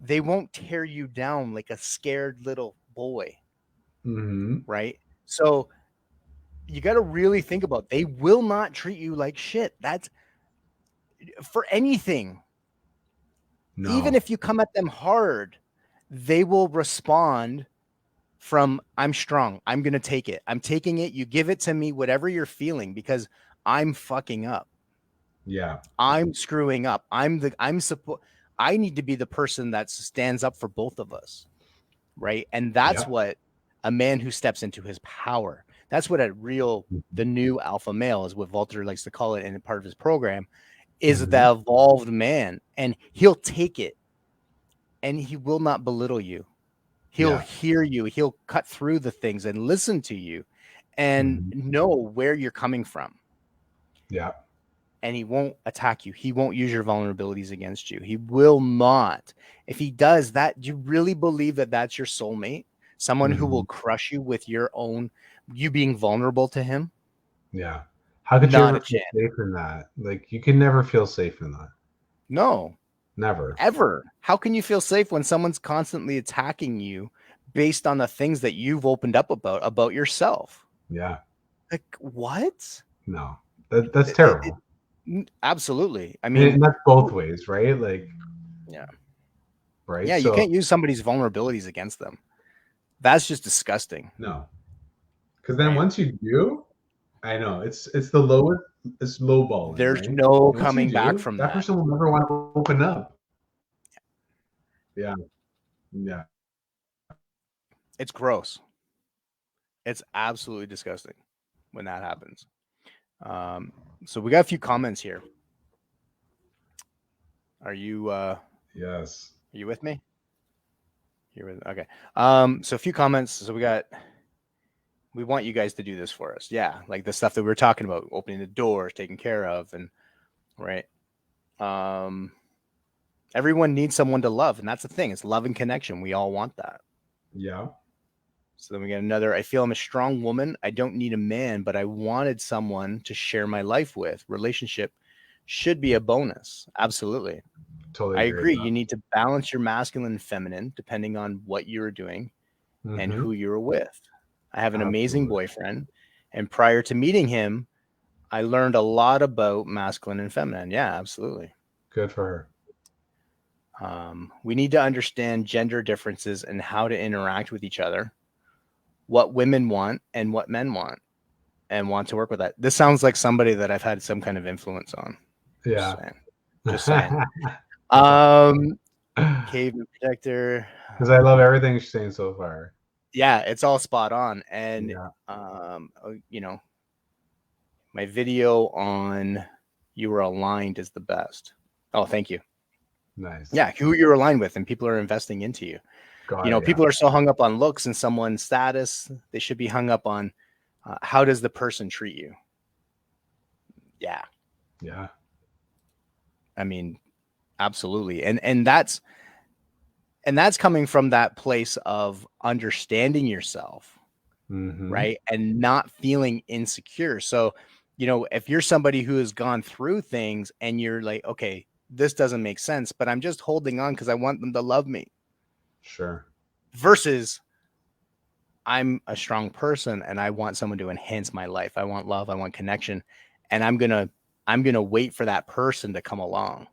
They won't tear you down like a scared little boy, Mm-hmm. right? So you got to really think about they will not treat you like shit. That's for anything. Even No. if you come at them hard, they will respond from I'm strong. I'm going to take it. I'm taking it. You give it to me, whatever you're feeling, because I'm fucking up. Yeah. I'm screwing up. I need to be the person that stands up for both of us. Right. And that's Yeah. what a man who steps into his power, that's what the new alpha male is what Walter likes to call it in part of his program, is Mm-hmm. the evolved man. And he'll take it and he will not belittle you. He'll Yeah. hear you. He'll cut through the things and listen to you and Mm-hmm. know where you're coming from. Yeah. And he won't attack you. He won't use your vulnerabilities against you. He will not. If he does that, do you really believe that that's your soulmate? Someone who Mm-hmm. will crush you with you being vulnerable to him? Yeah. How could you Not ever a feel chance. safe in that? Like you can never feel safe in that. No, Never. ever. How can you feel safe when someone's constantly attacking you based on the things that you've opened up about yourself? Yeah. Like what? No. That's It terrible. absolutely. I mean, And that's both ways, right? Like, yeah. right? Yeah, you So can't use somebody's vulnerabilities against them. That's just disgusting, no, because then right? once you do, I know it's the lowest, it's low balling, There's right? no And once you coming back do, from that that. person will never want to open up. Yeah, yeah, It's gross. It's absolutely disgusting when that happens. Um, so we got a few comments here. Are yes. you with me? You're with okay. So a few comments. So we got we want you guys to do this for us. Yeah, like the stuff that we were talking about, opening the doors, taking care of, and right. Um, everyone needs someone to love, and that's the thing. It's love and connection. We all want that. Yeah. So then we get another. I feel I'm a strong woman. I don't need a man, but I wanted someone to share my life with. Relationship should be a bonus. Absolutely. Totally I agree with agree. that. You need to balance your masculine and feminine depending on what you're doing and Mm-hmm. who you're with. I have an amazing Absolutely. boyfriend, and prior to meeting him, I learned a lot about masculine and feminine. Yeah, absolutely. Good for her. We need to understand gender differences and how to interact with each other, what women want and what men want, and want to work with that. This sounds like somebody that I've had some kind of influence on. Just Yeah. saying. Just saying. That's all. Um, Cave and protector. Because I love everything she's saying so far. Yeah, it's all spot on. And Yeah. you know, my video on you were aligned is the best. Oh, thank you. Nice. Yeah, who you're aligned with, and people are investing into you. Got it. Yeah. People are so hung up on looks and someone's status. They should be hung up on how does the person treat you. Yeah, Yeah. I mean, absolutely, and that's coming from that place of understanding yourself, Mm-hmm. right, and not feeling insecure. So, if you're somebody who has gone through things and you're like, okay, this doesn't make sense, but I'm just holding on because I want them to love me. Sure. Versus I'm a strong person and I want someone to enhance my life. I want love, I want connection, and I'm going to wait for that person to come along.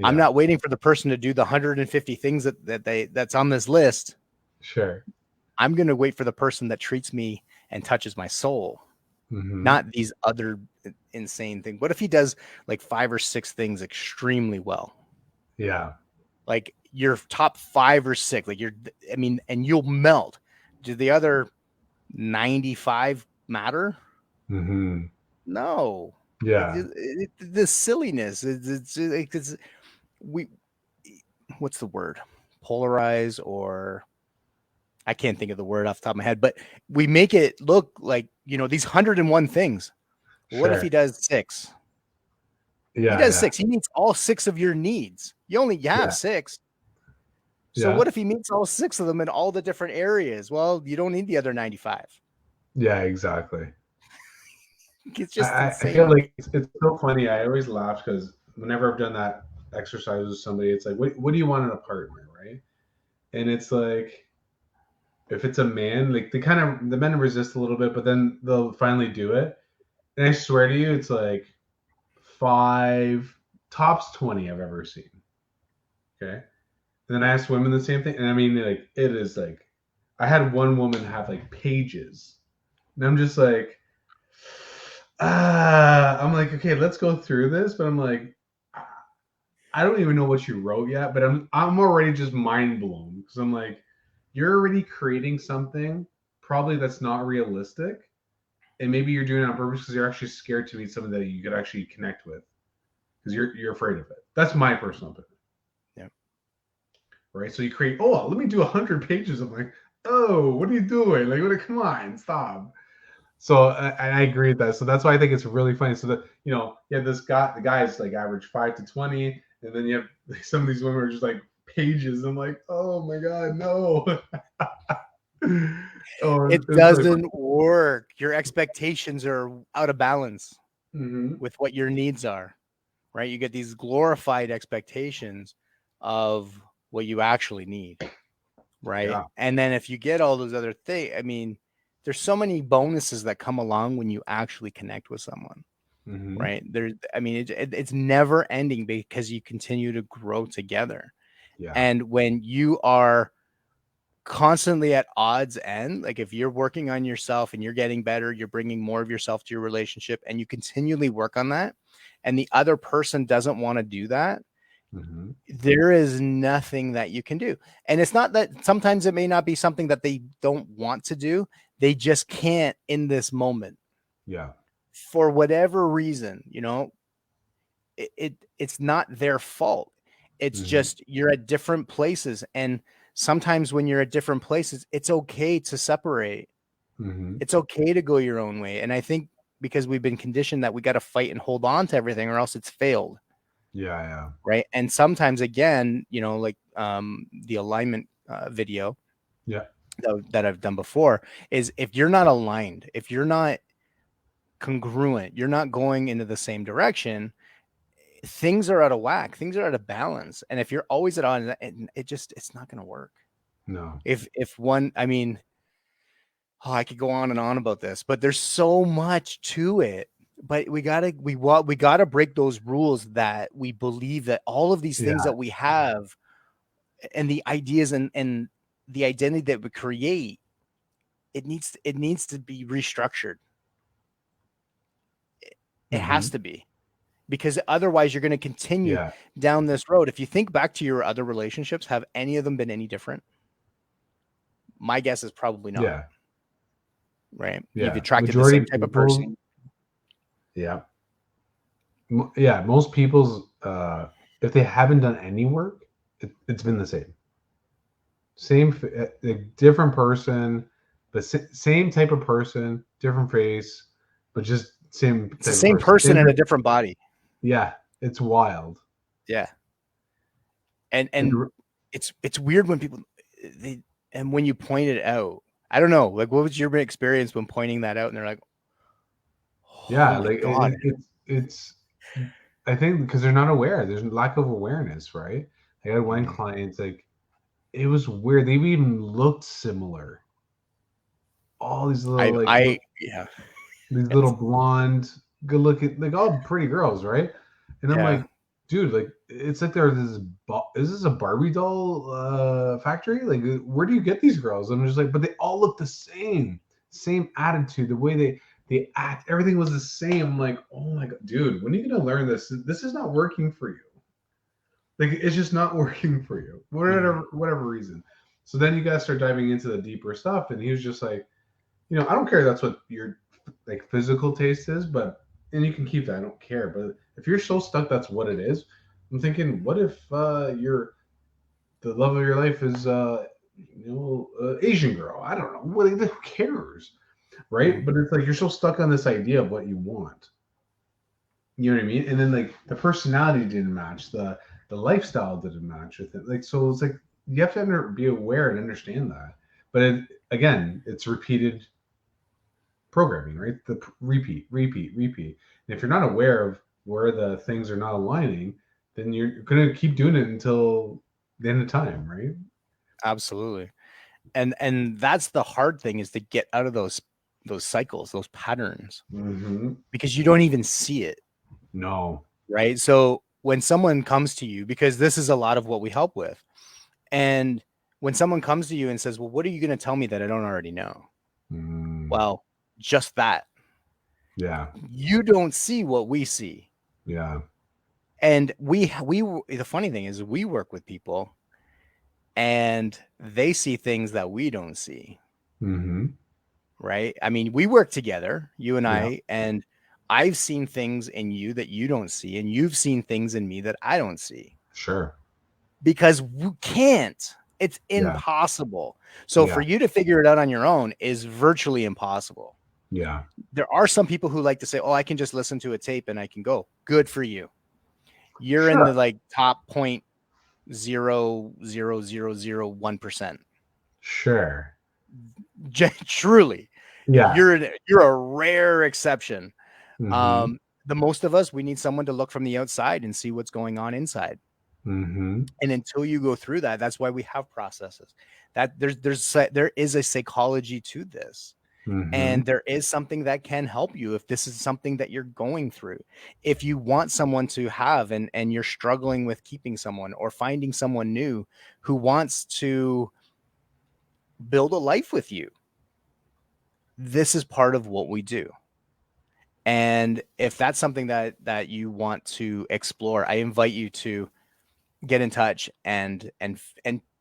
I'm Yeah. not waiting for the person to do the 150 things that's on this list. Sure. I'm going to wait for the person that treats me and touches my soul, Mm-hmm. not these other insane things. What if he does like 5 or 6 things extremely well? Yeah. Like your top 5 or 6, like and you'll melt. Do the other 95 matter? Mm-hmm. No. Yeah. The silliness. It's we. What's the word? Polarize, or I can't think of the word off the top of my head, but we make it look like these 101 things. What if he Sure. does 6? He Yeah. does Yeah. 6. He meets all 6 of your needs. You only have Yeah. 6. So Yeah. what if he meets all 6 of them in all the different areas? Well, you don't need the other 95. Yeah. Exactly. It's just I feel insane. like it's so funny. I always laugh because whenever I've done that exercise with somebody, it's like, what do you want in a partner, right? And it's like, if it's a man, like the men resist a little bit, but then they'll finally do it. And I swear to you, it's like 5 tops 20 I've ever seen. Okay. And then I asked women the same thing, and I mean, like it is like I had one woman have like pages, and I'm just like, I'm like, okay, let's go through this, but I'm like, I don't even know what you wrote yet, but I'm already just mind blown because I'm like, you're already creating something probably that's not realistic, and maybe you're doing it on purpose because you're actually scared to meet someone that you could actually connect with because you're afraid of it. That's my personal opinion. Yeah. Right? So you create, oh, let me do 100 pages. I'm like, oh, what are you doing? Like, what? Come on, stop. So I agree with that. So that's why I think it's really funny. So that you have the guys like average 5 to 20, and then you have like, some of these women are just like pages. I'm like, oh my god, no. Oh, It it's really funny. doesn't work. Your expectations are out of balance Mm-hmm. with what your needs are, right? You get these glorified expectations of what you actually need, right? Yeah. And then if you get all those other things, I mean, there's so many bonuses that come along when you actually connect with someone, Mm-hmm. right? It's never ending because you continue to grow together. Yeah. And when you are constantly at odds end, like if you're working on yourself and you're getting better, you're bringing more of yourself to your relationship and you continually work on that, and the other person doesn't want to do that, Mm-hmm. there is nothing that you can do. And it's not that sometimes it may not be something that they don't want to do, they just can't in this moment Yeah. for whatever reason. It's not their fault. It's Mm-hmm. just you're at different places, and sometimes when you're at different places, it's okay to separate. Mm-hmm. It's okay to go your own way. And I think because we've been conditioned that we got to fight and hold on to everything or else it's failed. Yeah, yeah. Right. And sometimes, again, like the alignment video Yeah. that I've done before is if you're not aligned, if you're not congruent, you're not going into the same direction, things are out of whack, things are out of balance. And if you're always at on, it's not going to work. No. If one, I mean, I could go on and on about this, but there's so much to it. But we gotta break those rules that we believe that all of these things Yeah. that we have and the ideas and the identity that we create, it needs to be restructured. It Mm-hmm. has to be, because otherwise you're going to continue Yeah. down this road. If you think back to your other relationships, have any of them been any different? My guess is probably not. Yeah. Right? You've Yeah. attracted the Majority same of type of people. person. Yeah. Yeah. Most people's, if they haven't done any work, it's been the same. Different person, but same type of person, different face, but just same It's the type of same person. person in a different body. Yeah, it's wild. Yeah. And And it's weird when people they and when you point it out. I don't know, like what was your experience when pointing that out and they're like, "Oh yeah, my like god." it's. I think because they're not aware. There's lack of awareness, right? I had one Mhm. client like it was weird. They even looked similar. All these little I yeah. these little It's blonde, good looking, like all pretty girls, right? And I'm yeah. like, dude, like it's like there's this. Is this a Barbie doll factory? Like, where do you get these girls? I'm just like, but they all look the same attitude, the way they act, everything was the same. I'm like, oh my god, dude, when are you gonna learn this? This is not working for you. Like, it's just not working for you, Mhm. whatever reason. So then you guys start diving into the deeper stuff, and he was just like, I don't care. That's what your like physical taste is, but and you can keep that. I don't care. But if you're so stuck, that's what it is. I'm thinking, what if you're the love of your life is Asian girl? I don't know. Who cares, right? Mhm. But it's like you're so stuck on this idea of what you want. You know what I mean? And then like the personality didn't match, the lifestyle didn't match with it. Like so, it's like you have to be aware and understand that. But again, it's repeated programming, right? The repeat, repeat, repeat. And if you're not aware of where the things are not aligning, then you're going to keep doing it until the end of time, right? Absolutely. And that's the hard thing, is to get out of those cycles, those patterns, Mm-hmm. because you don't even see it. No. Right? So when someone comes to you, because this is a lot of what we help with, and when someone comes to you and says, "Well, what are you going to tell me that I don't already know?" Mm, Well, just that. yeah. You don't see what we see. Yeah. And the funny thing is we work with people and they see things that we don't see, Mm-hmm. right? I mean, we work together, you and Yeah. and I've seen things in you that you don't see, and you've seen things in me that I don't see, Sure. because we can't. It's Yeah. impossible. So for Yeah. you to figure it out on your own is virtually impossible. Yeah. There are some people who like to say, "Oh, I can just listen to a tape and I can go." Good for you. You're in Sure. the like top 0.00001%. Sure. Truly, Yeah. you're a rare exception. Mm-hmm. The most of us, we need someone to look from the outside and see what's going on inside. Mm-hmm. And until you go through that, that's why we have processes. That there is a psychology to this. Mm-hmm. And there is something that can help you if this is something that you're going through. If you want someone to have, and you're struggling with keeping someone or finding someone new who wants to build a life with you, this is part of what we do. And if that's something that you want to explore, I invite you to get in touch and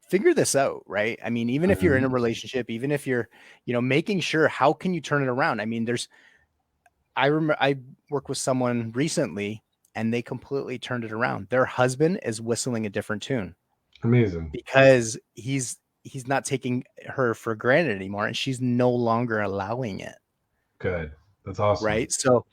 figure this out, right? I mean, even if you're in a Mm-hmm. relationship, even if you're, making sure, how can you turn it around? I mean, I remember I worked with someone recently and they completely turned it around. Their husband is whistling a different tune Amazing. because he's not taking her for granted anymore, and she's no longer allowing it. Good. That's awesome. Right. So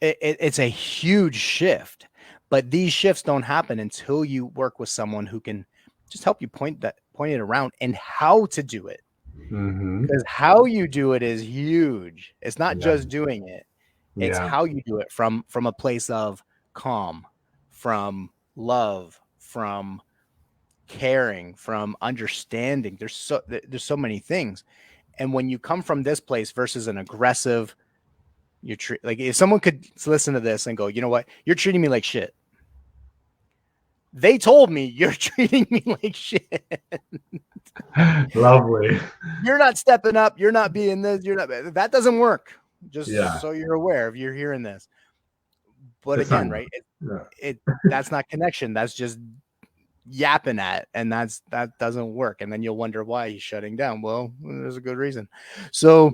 it's a huge shift, but these shifts don't happen until you work with someone who can just help you point it around and how to do it. Mm-hmm. Because how you do it is huge. It's not Yeah. just doing it. It's Yeah. how you do it from a place of calm, from love, from caring, from understanding. There's so many things. And when you come from this place versus an aggressive, you treat like if someone could listen to this and go, you know what, you're treating me like shit. They told me you're treating me like shit. Lovely. You're not stepping up. You're not being this. You're not. That doesn't work. Just Yeah. so you're aware if you're hearing this. But It's again, not. right? Yeah. That's not connection. That's just yapping at, and that doesn't work. And then you'll wonder why he's shutting down. Well, there's a good reason. So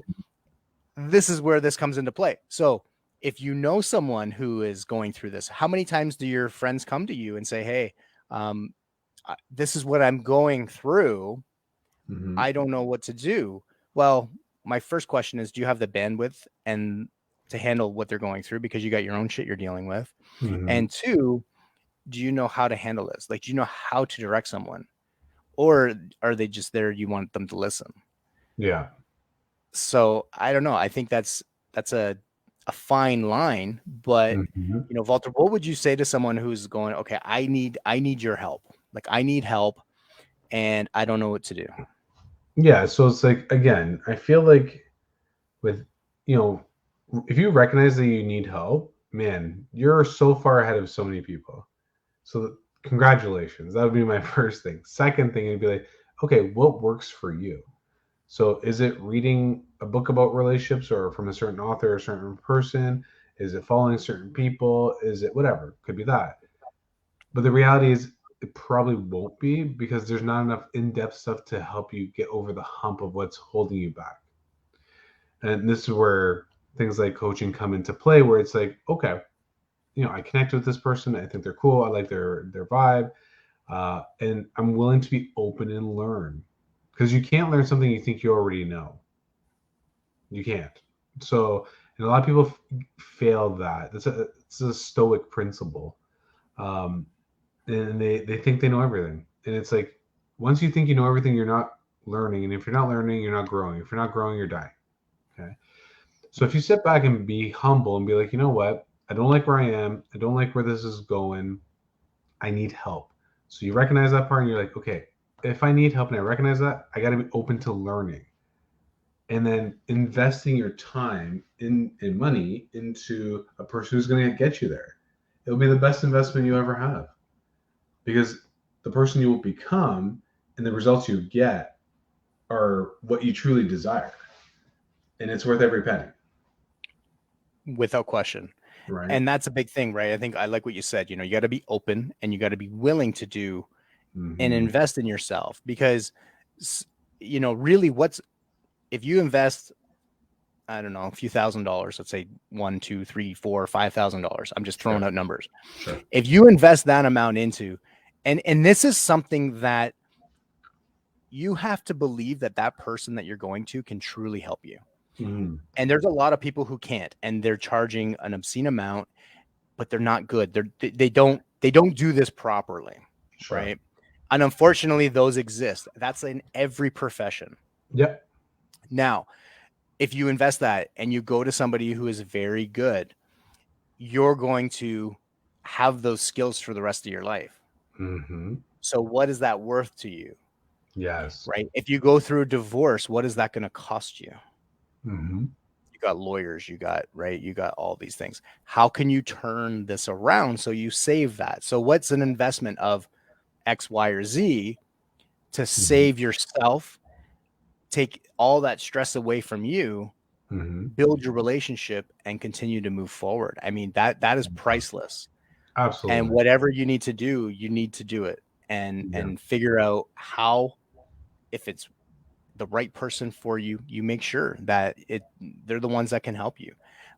this is where this comes into play. So if you know someone who is going through this, how many times do your friends come to you and say, hey, this is what I'm going through. Mm-hmm. I don't know what to do. Well, my first question is, do you have the bandwidth and to handle what they're going through, because you got your own shit you're dealing with? Mm-hmm. And two, do you know how to handle this? Like, do you know how to direct someone, or are they just there? You want them to listen. Yeah. So I don't know. I think that's a fine line, but Mm-hmm. Walter, what would you say to someone who's going, okay, I need your help. Like, I need help and I don't know what to do. Yeah. So it's like, again, I feel like with, if you recognize that you need help, man, you're so far ahead of so many people. So congratulations. That would be my first thing. Second thing would be like, okay, what works for you? So is it reading a book about relationships or from a certain author or a certain person? Is it following certain people? Is it whatever? Could be that. But the reality is it probably won't be, because there's not enough in-depth stuff to help you get over the hump of what's holding you back. And this is where things like coaching come into play, where it's like, okay, I connect with this person. I think they're cool. I like their vibe. And I'm willing to be open and learn, because you can't learn something you think you already know. You can't. So, and a lot of people fail that. It's a stoic principle. Um, and they think they know everything. And it's like, once you think you know everything, you're not learning. And if you're not learning, you're not growing. If you're not growing, you're dying. Okay. So if you sit back and be humble and be like, you know what? I don't like where I am. I don't like where this is going. I need help. So you recognize that part and you're like, okay, if I need help and I recognize that, I got to be open to learning. And then investing your time in money into a person who's going to get you there. It'll be the best investment you ever have, because the person you will become and the results you get are what you truly desire. And it's worth every penny. Without question. Right. And that's a big thing, right? I think I like what you said. You got to be open and you got to be willing to do and Mm-hmm. invest in yourself, because, really if you invest, I don't know, a few $1,000s, let's say $1, $2, $3, $4, $5,000. I'm just throwing Sure. out numbers. Sure. If you invest that amount into, and this is something that you have to believe that person that you're going to can truly help you. Mm-hmm. And there's a lot of people who can't, and they're charging an obscene amount, but they're not good. They don't do this properly, Sure. right? And unfortunately, those exist. That's in every profession. Yep. Now, if you invest that and you go to somebody who is very good, you're going to have those skills for the rest of your life. Mm-hmm. So what is that worth to you? Yes. Right? If you go through a divorce, what is that going to cost you? Mm-hmm. You got lawyers, you got all these things. How can you turn this around so you save that? So what's an investment of X, Y, or Z to save yourself, take all that stress away from you, Mm-hmm. build your relationship, and continue to move forward? I mean, that is priceless. And Absolutely. whatever you need to do, you need to do it, and Yeah. figure out how, if it's the right person for you, you make sure that they're the ones that can help you.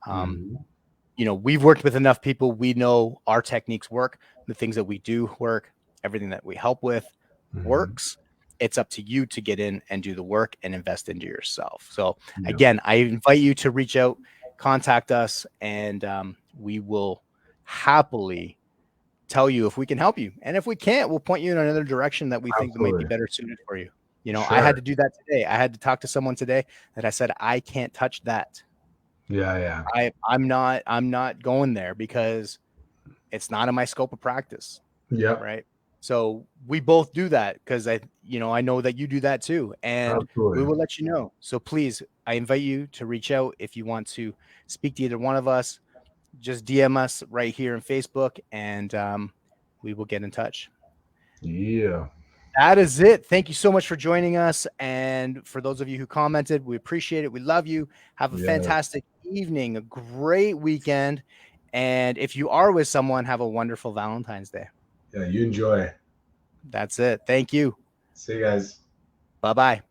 Mm-hmm. We've worked with enough people. We know our techniques work. The things that we do work. Everything that we help with Mm-hmm. works. it's up to you to get in and do the work and invest into yourself. So Yeah. again, I invite you to reach out, contact us, and we will happily tell you if we can help you. And if we can't, we'll point you in another direction that we think that might be Absolutely. better suited for you. You know, I Sure. had to do that today. I had to talk to someone today that I said, I can't touch that. Yeah. I'm not going there because it's not in my scope of practice. Yep. Right. So we both do that because I know that you do that too. And we Absolutely. will let you know. So please, I invite you to reach out if you want to speak to either one of us. Just DM us right here on Facebook, and we will get in touch. Yeah. That is it. Thank you so much for joining us. And for those of you who commented, we appreciate it. We love you. Have a Yeah. fantastic evening, a great weekend. And if you are with someone, have a wonderful Valentine's Day. Yeah. You enjoy. That's it. Thank you. See you guys. Bye-bye.